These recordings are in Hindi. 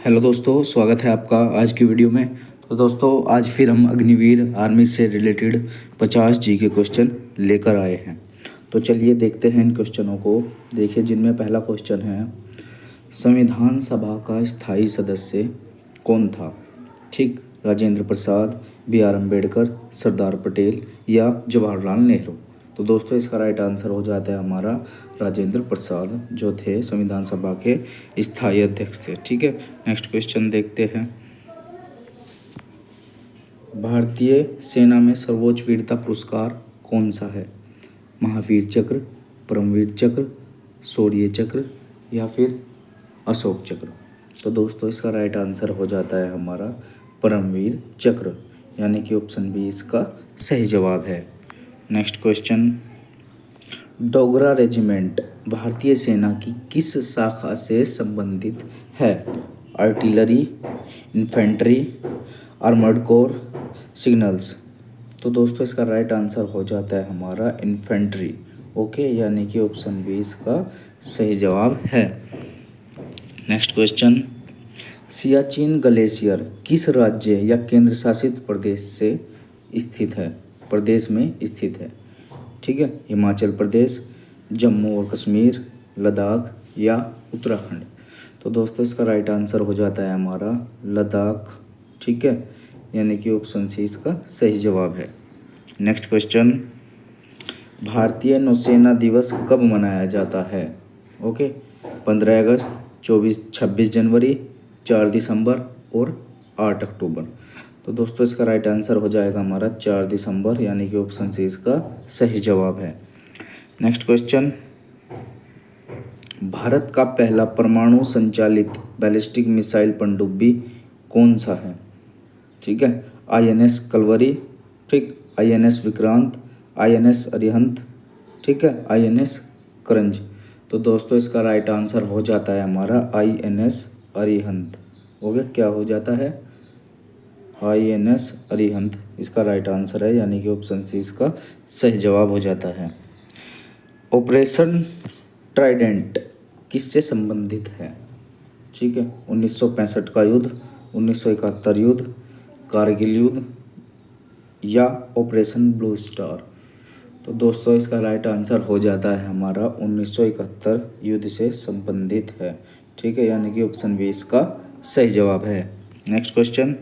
हेलो दोस्तों, स्वागत है आपका आज की वीडियो में। तो दोस्तों, आज फिर हम अग्निवीर आर्मी से रिलेटेड 50 जी के क्वेश्चन लेकर आए हैं। तो चलिए देखते हैं इन क्वेश्चनों को। देखिए, जिनमें पहला क्वेश्चन है, संविधान सभा का स्थायी सदस्य कौन था? ठीक, राजेंद्र प्रसाद, B.R. अम्बेडकर, सरदार पटेल या जवाहरलाल नेहरू। तो दोस्तों, इसका राइट आंसर हो जाता है हमारा राजेंद्र प्रसाद, जो थे संविधान सभा के स्थायी अध्यक्ष थे। ठीक है, नेक्स्ट क्वेश्चन देखते हैं। भारतीय सेना में सर्वोच्च वीरता पुरस्कार कौन सा है? महावीर चक्र, परमवीर चक्र, शौर्य चक्र या फिर अशोक चक्र। तो दोस्तों, इसका राइट आंसर हो जाता है हमारा परमवीर चक्र, यानी कि ऑप्शन बी इसका सही जवाब है। नेक्स्ट क्वेश्चन, डोगरा रेजिमेंट भारतीय सेना की किस शाखा से संबंधित है? Artillery, infantry, armoured corps, signals. तो दोस्तों, इसका राइट आंसर हो जाता है हमारा इन्फेंट्री। ओके, यानी कि ऑप्शन बी इसका सही जवाब है। नेक्स्ट क्वेश्चन, सियाचिन ग्लेशियर किस राज्य या केंद्र शासित प्रदेश से स्थित है? प्रदेश में स्थित है। ठीक है, हिमाचल प्रदेश, जम्मू और कश्मीर, लद्दाख या उत्तराखंड। तो दोस्तों, इसका राइट आंसर हो जाता है हमारा लद्दाख। ठीक है, यानी कि ऑप्शन सी इसका सही जवाब है। नेक्स्ट क्वेश्चन, भारतीय नौसेना दिवस कब मनाया जाता है? ओके, 15 अगस्त, 26 जनवरी, 4 दिसंबर और 8 अक्टूबर। तो दोस्तों, इसका राइट आंसर हो जाएगा हमारा 4 दिसंबर, यानी कि ऑप्शन सी इसका सही जवाब है। नेक्स्ट क्वेश्चन, भारत का पहला परमाणु संचालित बैलिस्टिक मिसाइल पनडुब्बी कौन सा है? ठीक है, INS कलवरी, ठीक, INS विक्रांत, INS अरिहंत, ठीक है, INS करंज। तो दोस्तों, इसका राइट आंसर हो जाता है हमारा INS अरिहंत। हो गया, क्या हो जाता है? INS अरिहंत इसका राइट आंसर है, यानी कि ऑप्शन सी इसका सही जवाब हो जाता है। ऑपरेशन ट्राइडेंट किससे संबंधित है? ठीक है, 1965 का युद्ध, 1971 युद्ध, कारगिल युद्ध या ऑपरेशन ब्लू स्टार। तो दोस्तों, इसका राइट आंसर हो जाता है हमारा 1971 युद्ध से संबंधित है। ठीक है, यानी कि ऑप्शन बी इसका सही जवाब है। नेक्स्ट क्वेश्चन,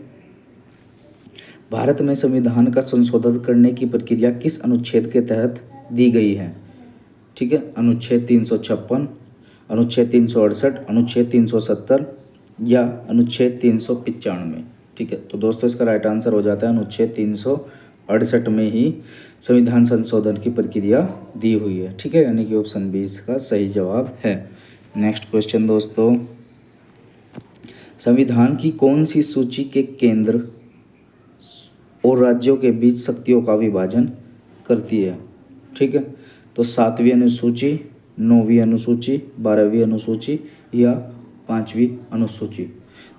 भारत में संविधान का संशोधन करने की प्रक्रिया किस अनुच्छेद के तहत दी गई है? ठीक है, अनुच्छेद 356, अनुच्छेद 368, अनुच्छेद 370 या अनुच्छेद 395। ठीक है, तो दोस्तों, इसका राइट आंसर हो जाता है अनुच्छेद 368 में ही संविधान संशोधन की प्रक्रिया दी हुई है। ठीक है, यानी कि ऑप्शन बी इसका सही जवाब है। नेक्स्ट क्वेश्चन दोस्तों, संविधान की कौन सी सूची के केंद्र और राज्यों के बीच शक्तियों का विभाजन करती है? ठीक है, तो 7वीं अनुसूची, 9वीं अनुसूची, 12वीं अनुसूची या 5वीं अनुसूची।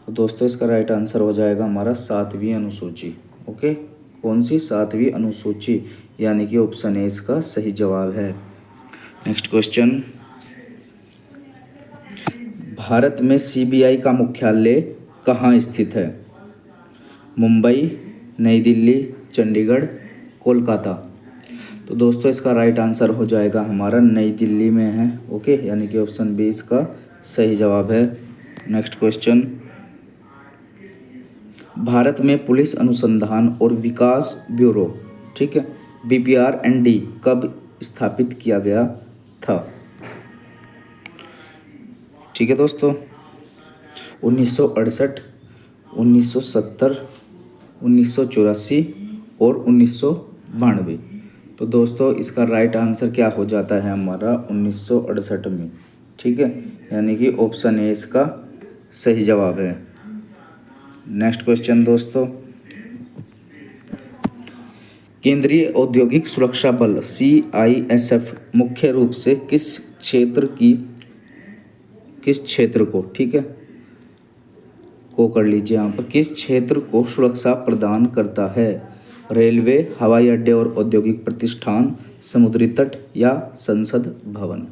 तो दोस्तों, इसका राइट आंसर हो जाएगा हमारा 7वीं अनुसूची। ओके, कौन सी? 7वीं अनुसूची, यानी कि ऑप्शन ए इसका सही जवाब है। नेक्स्ट क्वेश्चन, भारत में CBI का मुख्यालय कहाँ स्थित है? मुंबई, नई दिल्ली, चंडीगढ़, कोलकाता। तो दोस्तों, इसका राइट आंसर हो जाएगा हमारा नई दिल्ली में है। ओके, यानी कि ऑप्शन बी इसका सही जवाब है। नेक्स्ट क्वेश्चन, भारत में पुलिस अनुसंधान और विकास ब्यूरो, ठीक है, BPR&D कब स्थापित किया गया था? ठीक है दोस्तों, 1968, 1970, 1984 और 1992। तो दोस्तों, इसका राइट आंसर क्या हो जाता है हमारा 1968 में। ठीक है, यानी कि ऑप्शन ए इसका सही जवाब है। नेक्स्ट क्वेश्चन दोस्तों, केंद्रीय औद्योगिक सुरक्षा बल CISF मुख्य रूप से किस क्षेत्र को, ठीक है, को कर लीजिए यहाँ पर, किस क्षेत्र को सुरक्षा प्रदान करता है? रेलवे, हवाई अड्डे और औद्योगिक प्रतिष्ठान, समुद्री तट या संसद भवन।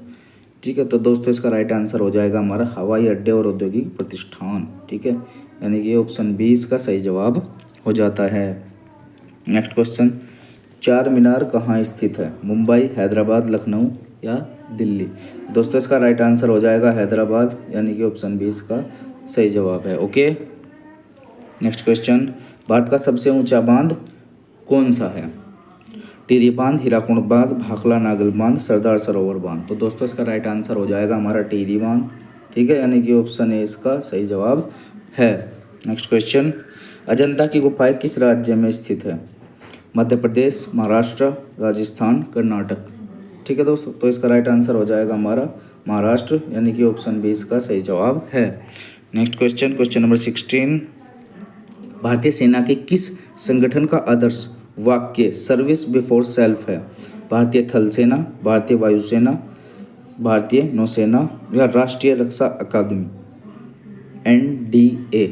ठीक है। तो दोस्तों इसका राइट आंसर हो जाएगा हमारा हवाई अड्डे और औद्योगिक प्रतिष्ठान। ठीक है, यानी कि ऑप्शन 20 का सही जवाब हो जाता है। नेक्स्ट क्वेश्चन, चार मीनार कहाँ स्थित है? मुंबई, हैदराबाद, लखनऊ या दिल्ली? दोस्तों इसका राइट आंसर हो जाएगा हैदराबाद, यानी कि ऑप्शन 20 का सही जवाब है। ओके, नेक्स्ट क्वेश्चन, भारत का सबसे ऊंचा बांध कौन सा है? टिहरी बांध, हीराकुंड बांध, भाखला नागल बांध, सरदार सरोवर बांध? तो दोस्तों इसका राइट आंसर हो जाएगा हमारा टिहरी बांध। ठीक है, यानी कि ऑप्शन ए इसका सही जवाब है। नेक्स्ट क्वेश्चन, अजंता की गुफाएं किस राज्य में स्थित है? मध्य प्रदेश, महाराष्ट्र, राजस्थान, कर्नाटक? ठीक है दोस्तों, तो इसका राइट आंसर हो जाएगा हमारा महाराष्ट्र, यानी कि ऑप्शन 20 का सही जवाब है। नेक्स्ट क्वेश्चन, क्वेश्चन नंबर 16, भारतीय सेना के किस संगठन का आदर्श वाक्य सर्विस बिफोर सेल्फ है? भारतीय थल सेना, भारतीय वायुसेना, भारतीय नौसेना या राष्ट्रीय रक्षा अकादमी, NDA?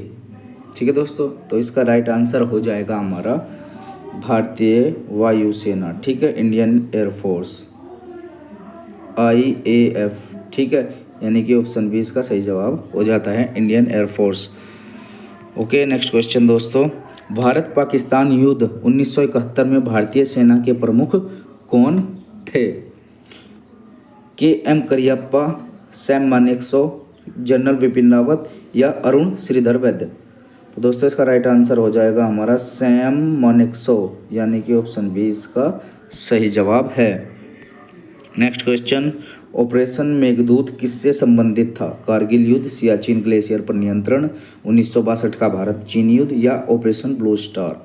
ठीक है दोस्तों, तो इसका राइट आंसर हो जाएगा हमारा भारतीय वायुसेना। ठीक है, इंडियन एयरफोर्स, IAF। ठीक है, यानी कि ऑप्शन 20 का सही जवाब हो जाता है Indian air force. Okay, next question दोस्तों, भारत पाकिस्तान युद्ध 1971 में भारतीय सेना के प्रमुख कौन थे? KM Cariappa, Sam Manekshaw, general Vipin Rawat या अरुण श्रीधर वैद्य? तो दोस्तों इसका राइट आंसर हो जाएगा हमारा सैम मानेकशॉ, यानी कि ऑप्शन 20 का सही जवाब है। नेक्स्ट क्वेश्चन, ऑपरेशन मेघदूत किससे संबंधित था? कारगिल युद्ध, सियाचिन ग्लेशियर पर नियंत्रण, 1962 का भारत चीन युद्ध या ऑपरेशन ब्लू स्टार?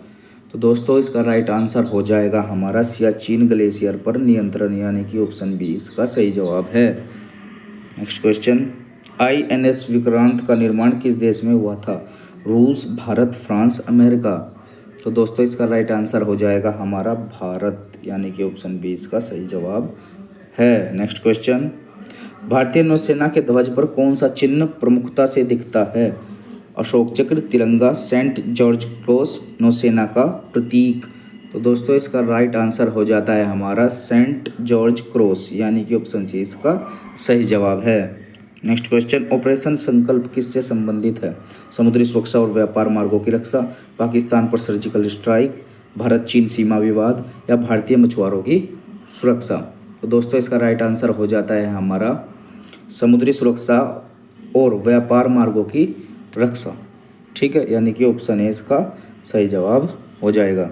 तो दोस्तों इसका राइट आंसर हो जाएगा हमारा सियाचिन ग्लेशियर पर नियंत्रण, यानी कि ऑप्शन 20 का सही जवाब है। नेक्स्ट क्वेश्चन, INS विक्रांत का निर्माण किस देश में हुआ था? रूस, भारत, फ्रांस, अमेरिका? तो दोस्तों इसका राइट आंसर हो जाएगा हमारा भारत, यानी कि ऑप्शन 20 का सही जवाब है। नेक्स्ट क्वेश्चन, भारतीय नौसेना के ध्वज पर कौन सा चिन्ह प्रमुखता से दिखता है? अशोक चक्र, तिरंगा, सेंट जॉर्ज क्रॉस, नौसेना का प्रतीक? तो दोस्तों इसका राइट आंसर हो जाता है हमारा सेंट जॉर्ज क्रॉस, यानी कि ऑप्शन सी इसका सही जवाब है। नेक्स्ट क्वेश्चन, ऑपरेशन संकल्प किससे संबंधित है? समुद्री सुरक्षा और व्यापार मार्गों की रक्षा, पाकिस्तान पर सर्जिकल स्ट्राइक, भारत चीन सीमा विवाद या भारतीय मछुआरों की सुरक्षा? तो दोस्तों इसका राइट आंसर हो जाता है हमारा समुद्री सुरक्षा और व्यापार मार्गों की रक्षा। ठीक है, यानी कि ऑप्शन ए इसका सही जवाब हो जाएगा।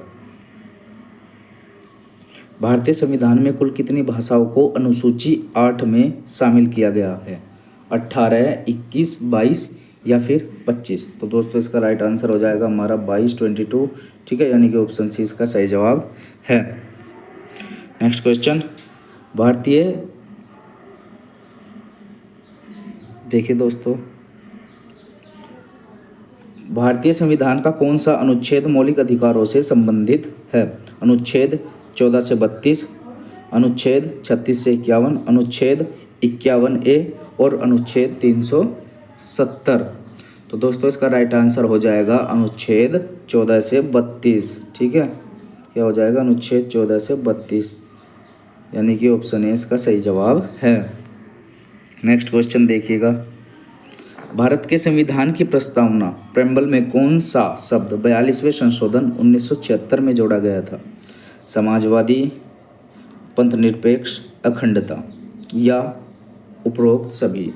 भारतीय संविधान में कुल कितनी भाषाओं को अनुसूची 8 में शामिल किया गया है? 18, 21, 22 या फिर 25? तो दोस्तों इसका राइट आंसर हो जाएगा हमारा 22, 22। ठीक है, यानी कि ऑप्शन सी इसका सही जवाब है। नेक्स्ट क्वेश्चन, भारतीय, देखिए दोस्तों, भारतीय संविधान का कौन सा अनुच्छेद मौलिक अधिकारों से संबंधित है? अनुच्छेद 14 से 32, अनुच्छेद 36 से 51, अनुच्छेद 51A और अनुच्छेद 370? तो दोस्तों इसका राइट आंसर हो जाएगा अनुच्छेद 14 से 32। ठीक है, क्या हो जाएगा? अनुच्छेद 14 से 32, यानी कि ऑप्शन ए इसका सही जवाब है। नेक्स्ट क्वेश्चन देखिएगा, भारत के संविधान की प्रस्तावना प्रेम्बल में कौन सा शब्द 42वें संशोधन 1976 में जोड़ा गया था? समाजवादी, पंथनिरपेक्ष, अखंडता या उपरोक्त सभी?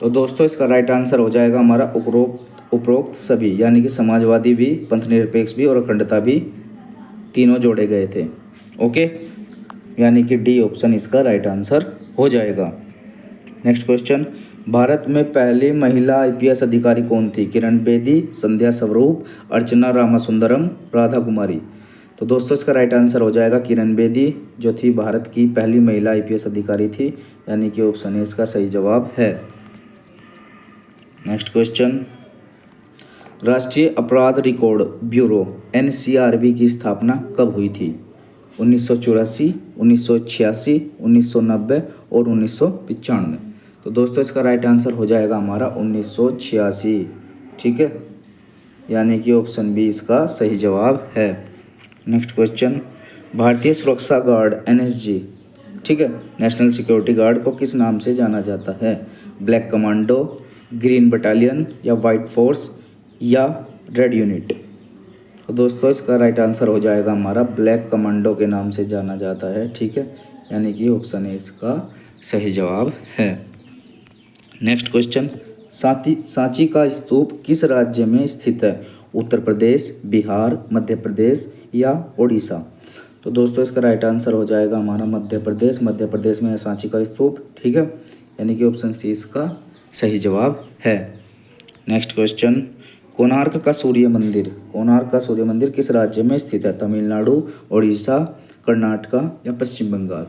तो दोस्तों इसका राइट आंसर हो जाएगा हमारा उपरोक्त सभी, यानी कि समाजवादी भी, पंथनिरपेक्ष भी और अखंडता भी, तीनों जोड़े गए थे। ओके, यानी कि डी ऑप्शन इसका राइट आंसर हो जाएगा। नेक्स्ट क्वेश्चन, भारत में पहली महिला IPS अधिकारी कौन थी? किरण बेदी, संध्या स्वरूप, अर्चना रामासुंदरम, राधा कुमारी? तो दोस्तों इसका राइट आंसर हो जाएगा किरण बेदी, जो थी भारत की पहली महिला IPS अधिकारी थी, यानी कि ऑप्शन ए इसका सही जवाब है। नेक्स्ट क्वेश्चन, राष्ट्रीय अपराध रिकॉर्ड ब्यूरो NCRB की स्थापना कब हुई थी? 1984, 1986, 1990 और 1995? तो दोस्तों इसका राइट आंसर हो जाएगा हमारा 1986। ठीक है, यानी कि ऑप्शन बी इसका सही जवाब है। नेक्स्ट क्वेश्चन, भारतीय सुरक्षा गार्ड NSG ठीक है। नेशनल सिक्योरिटी गार्ड को किस नाम से जाना जाता है? ब्लैक कमांडो, ग्रीन बटालियन या वाइट फोर्स या रेड यूनिट? तो दोस्तों इसका राइट आंसर हो जाएगा हमारा ब्लैक कमांडो के नाम से जाना जाता है, ठीक है, यानी कि ऑप्शन ए इसका सही जवाब है। नेक्स्ट क्वेश्चन, सांची का स्तूप किस राज्य में स्थित है? उत्तर प्रदेश, बिहार, मध्य प्रदेश या उड़ीसा? तो दोस्तों इसका राइट आंसर हो जाएगा हमारा मध्य प्रदेश। मध्य प्रदेश में है सांची का स्तूप, ठीक है, यानी कि ऑप्शन सी इसका सही जवाब है। नेक्स्ट क्वेश्चन, कोणार्क का सूर्य मंदिर किस राज्य में स्थित है? तमिलनाडु, उड़ीसा, कर्नाटका या पश्चिम बंगाल?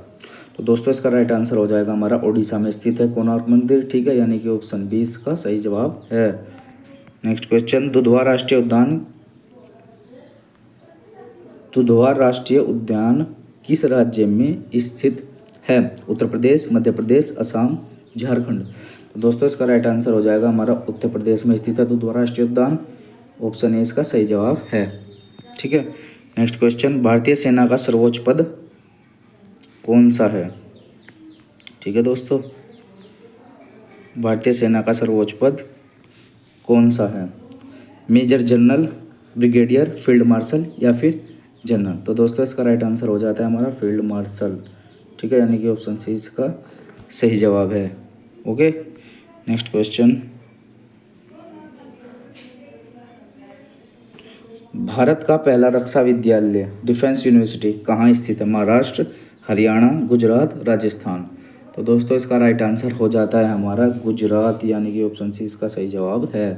तो दोस्तों इसका राइट आंसर हो जाएगा हमारा उड़ीसा में स्थित है कोणार्क मंदिर, ठीक है, यानी कि ऑप्शन बी इसका सही जवाब है। नेक्स्ट क्वेश्चन, दुधवा राष्ट्रीय उद्यान किस राज्य में स्थित है? उत्तर प्रदेश, मध्य प्रदेश, असम, झारखंड? तो दोस्तों इसका राइट आंसर हो जाएगा हमारा उत्तर प्रदेश में स्थित है दुधवा राष्ट्रीय उद्यान, ऑप्शन ए इसका सही जवाब है, ठीक है। नेक्स्ट क्वेश्चन, भारतीय सेना का सर्वोच्च पद कौन सा है? ठीक है दोस्तों, भारतीय सेना का सर्वोच्च पद कौन सा है? Major general, brigadier, field marshal या फिर जनरल? तो दोस्तों इसका राइट आंसर हो जाता है हमारा फील्ड मार्शल, ठीक है, यानी कि ऑप्शन सी इसका सही जवाब है। ओके। नेक्स्ट क्वेश्चन, भारत का पहला रक्षा विद्यालय डिफेंस यूनिवर्सिटी कहाँ स्थित है? महाराष्ट्र, हरियाणा, गुजरात, राजस्थान? तो दोस्तों इसका राइट आंसर हो जाता है हमारा गुजरात, यानी कि ऑप्शन सी इसका सही जवाब है।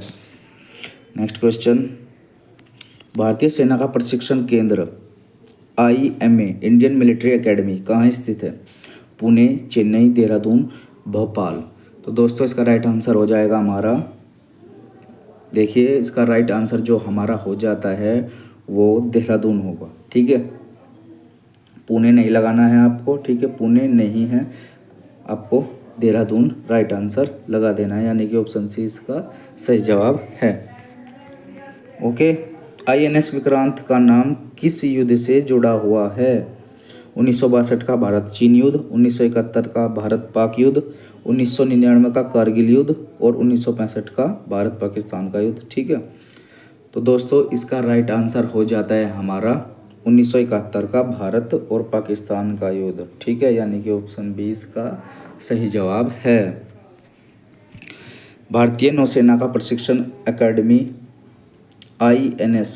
नेक्स्ट क्वेश्चन, भारतीय सेना का प्रशिक्षण केंद्र IMA इंडियन मिलिट्री एकेडमी कहाँ स्थित है? पुणे, चेन्नई, देहरादून, भोपाल? तो दोस्तों इसका राइट आंसर हो जाएगा हमारा, देखिए इसका राइट आंसर जो हमारा हो जाता है वो देहरादून होगा, ठीक है, पुणे नहीं लगाना है आपको, ठीक है, पुणे नहीं है, आपको देहरादून राइट आंसर लगा देना है, यानी कि ऑप्शन सी इसका सही जवाब है। ओके। INS विक्रांत का नाम किस युद्ध से जुड़ा हुआ है? 1962 का भारत चीन युद्ध, 1971 का भारत पाक युद्ध, 1999 का कारगिल युद्ध और 1965 का भारत पाकिस्तान का युद्ध, ठीक है। तो दोस्तों इसका राइट आंसर हो जाता है हमारा 1971 का भारत और पाकिस्तान का युद्ध, ठीक है, यानी कि ऑप्शन बी इसका सही जवाब है। भारतीय नौसेना का प्रशिक्षण अकादमी INS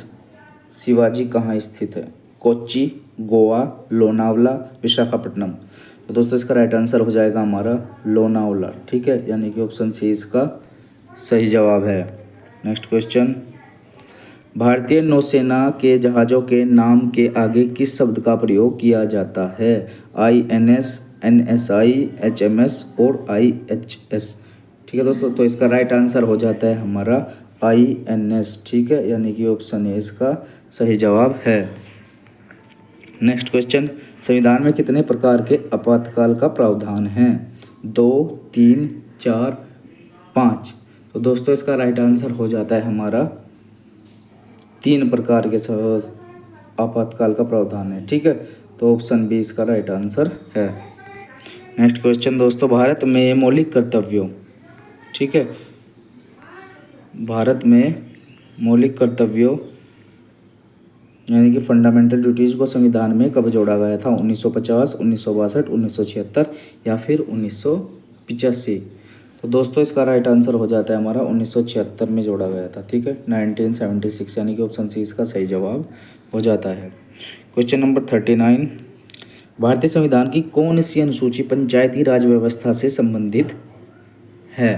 शिवाजी कहाँ स्थित है? कोच्चि, गोवा, लोनावला, विशाखापट्टनम? तो दोस्तों इसका राइट आंसर हो जाएगा हमारा लोनावला, ठीक है, यानी कि ऑप्शन सी इसका सही जवाब है। नेक्स्ट क्वेश्चन, भारतीय नौसेना के जहाज़ों के नाम के आगे किस शब्द का प्रयोग किया जाता है? INS, NSI, HMS और IHS? ठीक है दोस्तों, तो इसका राइट आंसर हो जाता है हमारा INS, ठीक है, यानी कि ऑप्शन ए इसका सही जवाब है। नेक्स्ट क्वेश्चन, संविधान में कितने प्रकार के आपातकाल का प्रावधान है? 2, 3, 4, 5? तो दोस्तों इसका राइट आंसर हो जाता है हमारा 3 प्रकार के आपातकाल का प्रावधान है, ठीक है, तो ऑप्शन बी इसका राइट आंसर है। नेक्स्ट क्वेश्चन दोस्तों, भारत में मौलिक कर्तव्यों, ठीक है, भारत में मौलिक कर्तव्यों यानी कि फंडामेंटल ड्यूटीज़ को संविधान में कब जोड़ा गया था? 1950, 1962, 1976 या फिर 1985? तो दोस्तों इसका राइट आंसर हो जाता है हमारा 1976 में जोड़ा गया था, ठीक है, 1976, यानी कि ऑप्शन सी इसका सही जवाब हो जाता है। क्वेश्चन नंबर 39, भारतीय संविधान की कौन सी अनुसूची पंचायती राज व्यवस्था से संबंधित है?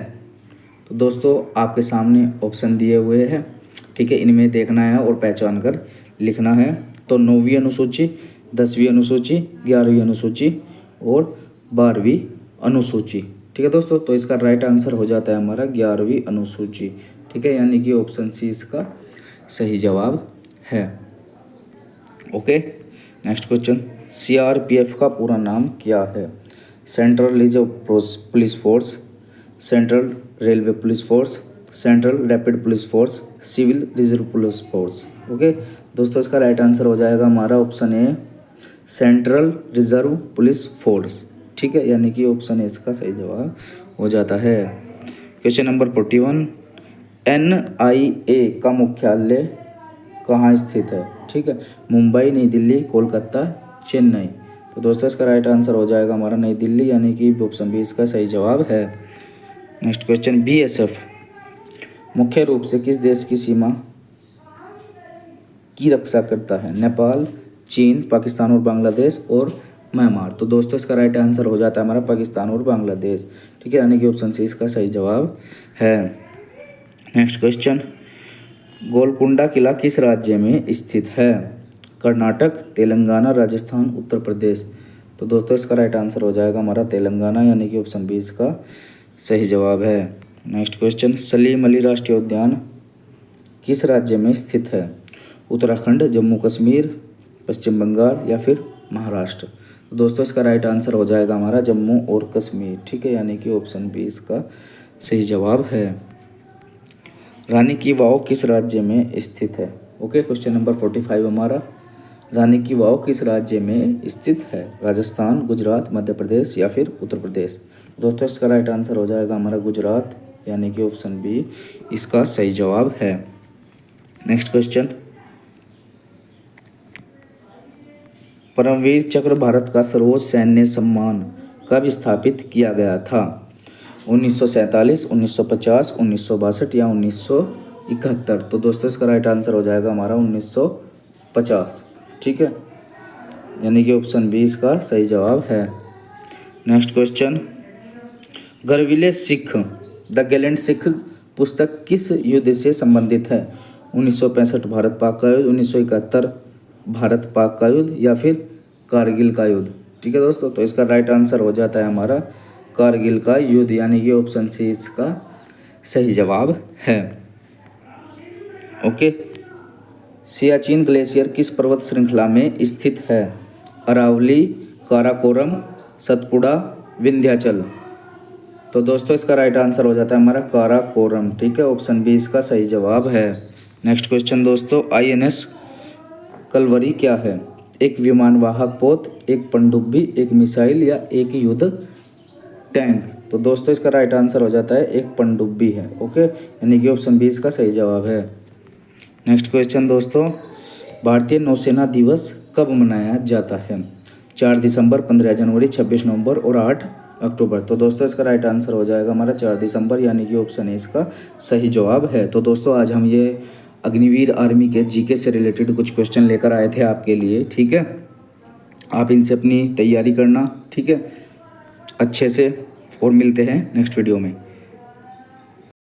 तो दोस्तों आपके सामने ऑप्शन दिए हुए हैं, ठीक है, इनमें देखना है और पहचान कर लिखना है। तो 9वीं अनुसूची, 10वीं अनुसूची, 11वीं अनुसूची और 12वीं अनुसूची, ठीक है दोस्तों, तो इसका राइट आंसर हो जाता है हमारा 11वीं अनुसूची, ठीक है, यानी कि ऑप्शन सी इसका सही जवाब है। ओके। नेक्स्ट क्वेश्चन, CRPF का पूरा नाम क्या है? Central reserve police force, central railway police force, central rapid police force, civil reserve police force? Okay दोस्तों, इसका राइट आंसर हो जाएगा हमारा option A, central reserve police force, ठीक है, यानी कि ऑप्शन इसका सही जवाब हो जाता है। क्वेश्चन नंबर 41, NIA का मुख्यालय कहाँ स्थित है? ठीक है, मुंबई, नई दिल्ली, कोलकाता, चेन्नई। तो दोस्तों इसका राइट आंसर हो जाएगा हमारा नई दिल्ली, यानी कि ऑप्शन बी इसका सही जवाब है। नेक्स्ट क्वेश्चन, BSF मुख्य रूप से किस देश की सीमा की रक्षा करता है? नेपाल, चीन, पाकिस्तान और बांग्लादेश और म्यांमार। तो दोस्तों इसका राइट आंसर हो जाता है हमारा पाकिस्तान और बांग्लादेश, ठीक है, यानी कि ऑप्शन सी इसका सही जवाब है। नेक्स्ट क्वेश्चन, गोलकुंडा किला किस राज्य में स्थित है? कर्नाटक, तेलंगाना, राजस्थान, उत्तर प्रदेश। तो दोस्तों इसका राइट आंसर हो जाएगा हमारा तेलंगाना, यानी कि ऑप्शन बी इसका सही जवाब है। नेक्स्ट क्वेश्चन, सलीम अली राष्ट्रीय उद्यान किस राज्य में स्थित है? उत्तराखंड, जम्मू कश्मीर, पश्चिम बंगाल या फिर महाराष्ट्र। तो दोस्तों इसका राइट आंसर हो जाएगा हमारा जम्मू और कश्मीर, ठीक है, यानी कि ऑप्शन बी इसका सही जवाब है। रानी की वाव किस राज्य में स्थित है? ओके, क्वेश्चन नंबर 45 हमारा, रानी की वाव किस राज्य में स्थित है? राजस्थान, गुजरात, मध्य प्रदेश या फिर उत्तर प्रदेश। दोस्तों इसका राइट आंसर हो जाएगा हमारा गुजरात, यानी कि ऑप्शन बी इसका सही जवाब है। नेक्स्ट क्वेश्चन, परमवीर चक्र भारत का सर्वोच्च सैन्य सम्मान कब स्थापित किया गया था? 1947, 1950, 1962 या 1971। तो दोस्तों इसका राइट आंसर हो जाएगा हमारा 1950, ठीक है, यानी कि ऑप्शन बी इसका सही जवाब है। नेक्स्ट क्वेश्चन, गर्विले सिख द गैलेंट सिख पुस्तक किस युद्ध से संबंधित है? 1965 भारत पाक का युद्ध, 1971 भारत पाक का युद्ध या फिर कारगिल का युद्ध, ठीक है दोस्तों। तो इसका राइट आंसर हो जाता है हमारा कारगिल का युद्ध, यानी कि ऑप्शन सी इसका सही जवाब है। ओके, सियाचिन ग्लेशियर किस पर्वत श्रृंखला में स्थित है? अरावली, काराकोरम, सतपुड़ा, विंध्याचल। तो दोस्तों इसका राइट आंसर हो जाता है हमारा काराकोरम, ठीक है, ऑप्शन बी इसका सही जवाब है। नेक्स्ट क्वेश्चन दोस्तों, INS कलवरी क्या है? एक विमानवाहक पोत, एक पनडुब्बी, एक मिसाइल या एक युद्ध टैंक। तो दोस्तों इसका राइट आंसर हो जाता है एक पनडुब्बी है, ओके, यानी कि ऑप्शन बी इसका सही जवाब है। नेक्स्ट क्वेश्चन दोस्तों, भारतीय नौसेना दिवस कब मनाया जाता है? 4 दिसंबर, 15 जनवरी, 26 नवंबर और 8 अक्टूबर। तो दोस्तों इसका राइट आंसर हो जाएगा हमारा 4 दिसंबर, यानी कि ऑप्शन ए इसका सही जवाब है। तो दोस्तों आज हम ये अग्निवीर आर्मी के जीके से रिलेटेड कुछ क्वेश्चन लेकर आए थे आपके लिए, ठीक है, आप इनसे अपनी तैयारी करना, ठीक है, अच्छे से, और मिलते हैं नेक्स्ट वीडियो में।